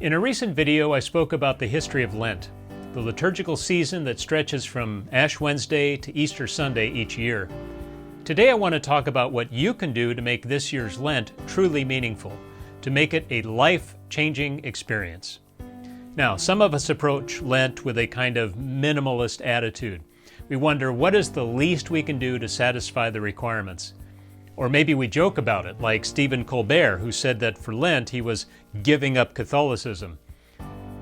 In a recent video, I spoke about the history of Lent, the liturgical season that stretches from Ash Wednesday to Easter Sunday each year. Today I want to talk about what you can do to make this year's Lent truly meaningful, to make it a life-changing experience. Now, some of us approach Lent with a kind of minimalist attitude. We wonder, what is the least we can do to satisfy the requirements? Or maybe we joke about it, like Stephen Colbert, who said that for Lent he was giving up Catholicism.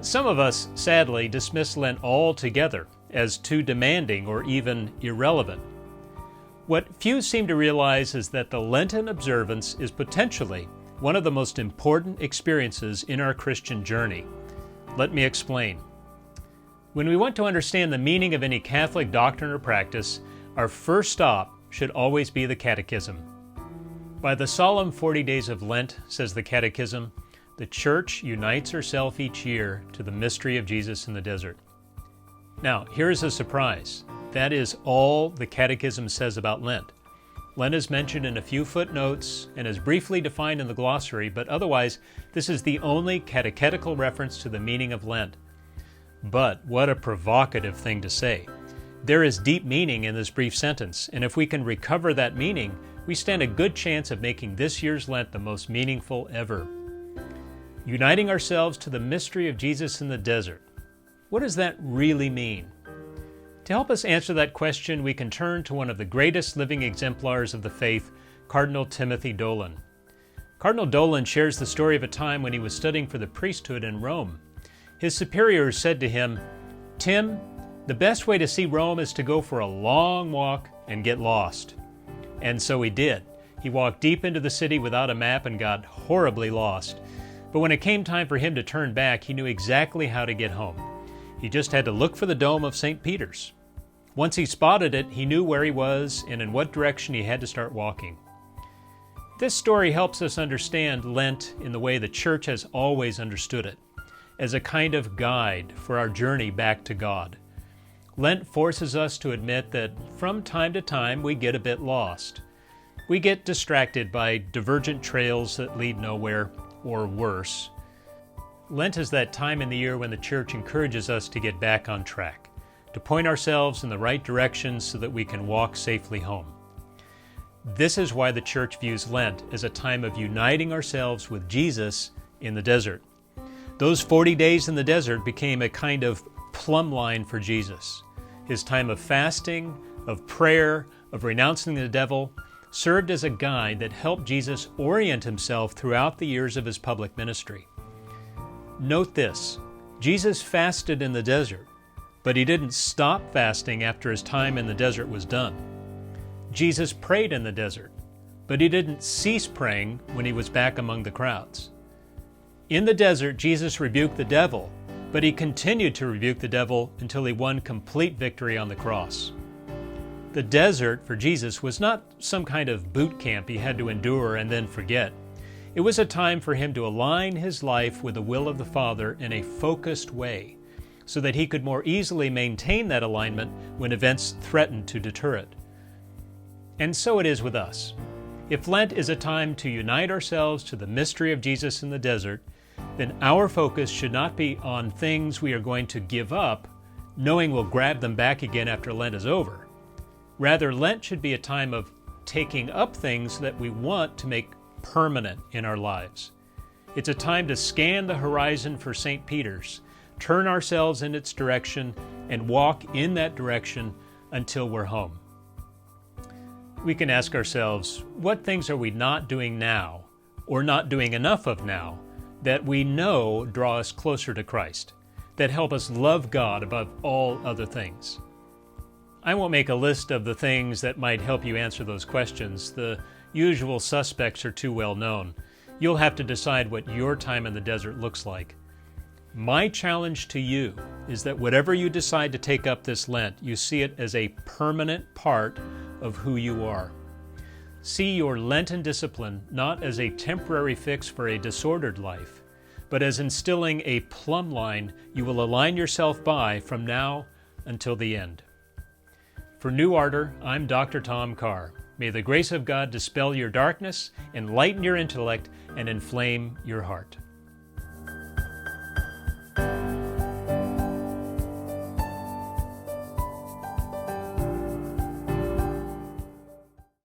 Some of us, sadly, dismiss Lent altogether as too demanding or even irrelevant. What few seem to realize is that the Lenten observance is potentially one of the most important experiences in our Christian journey. Let me explain. When we want to understand the meaning of any Catholic doctrine or practice, our first stop should always be the Catechism. By the solemn 40 days of Lent, says the Catechism, the Church unites herself each year to the mystery of Jesus in the desert. Now, here's a surprise. That is all the Catechism says about Lent. Lent is mentioned in a few footnotes and is briefly defined in the glossary, but otherwise, this is the only catechetical reference to the meaning of Lent. But what a provocative thing to say. There is deep meaning in this brief sentence, and if we can recover that meaning, we stand a good chance of making this year's Lent the most meaningful ever. Uniting ourselves to the mystery of Jesus in the desert. What does that really mean? To help us answer that question, we can turn to one of the greatest living exemplars of the faith, Cardinal Timothy Dolan. Cardinal Dolan shares the story of a time when he was studying for the priesthood in Rome. His superiors said to him, "Tim, the best way to see Rome is to go for a long walk and get lost." And so he did. He walked deep into the city without a map and got horribly lost. But when it came time for him to turn back, he knew exactly how to get home. He just had to look for the dome of St. Peter's. Once he spotted it, he knew where he was and in what direction he had to start walking. This story helps us understand Lent in the way the Church has always understood it, as a kind of guide for our journey back to God. Lent forces us to admit that from time to time we get a bit lost. We get distracted by divergent trails that lead nowhere, or worse. Lent is that time in the year when the Church encourages us to get back on track, to point ourselves in the right direction so that we can walk safely home. This is why the Church views Lent as a time of uniting ourselves with Jesus in the desert. Those 40 days in the desert became a kind of plumb line for Jesus. His time of fasting, of prayer, of renouncing the devil, served as a guide that helped Jesus orient himself throughout the years of his public ministry. Note this, Jesus fasted in the desert, but he didn't stop fasting after his time in the desert was done. Jesus prayed in the desert, but he didn't cease praying when he was back among the crowds. In the desert, Jesus rebuked the devil, but he continued to rebuke the devil until he won complete victory on the cross. The desert for Jesus was not some kind of boot camp he had to endure and then forget. It was a time for him to align his life with the will of the Father in a focused way, so that he could more easily maintain that alignment when events threatened to deter it. And so it is with us. If Lent is a time to unite ourselves to the mystery of Jesus in the desert, then our focus should not be on things we are going to give up, knowing we'll grab them back again after Lent is over. Rather, Lent should be a time of taking up things that we want to make permanent in our lives. It's a time to scan the horizon for St. Peter's, turn ourselves in its direction, and walk in that direction until we're home. We can ask ourselves, what things are we not doing now, or not doing enough of now, that we know draw us closer to Christ, that help us love God above all other things? I won't make a list of the things that might help you answer those questions. The usual suspects are too well known. You'll have to decide what your time in the desert looks like. My challenge to you is that whatever you decide to take up this Lent, you see it as a permanent part of who you are. See your Lenten discipline not as a temporary fix for a disordered life, but as instilling a plumb line you will align yourself by from now until the end. For New Ardor, I'm Dr. Tom Carr. May the grace of God dispel your darkness, enlighten your intellect, and inflame your heart.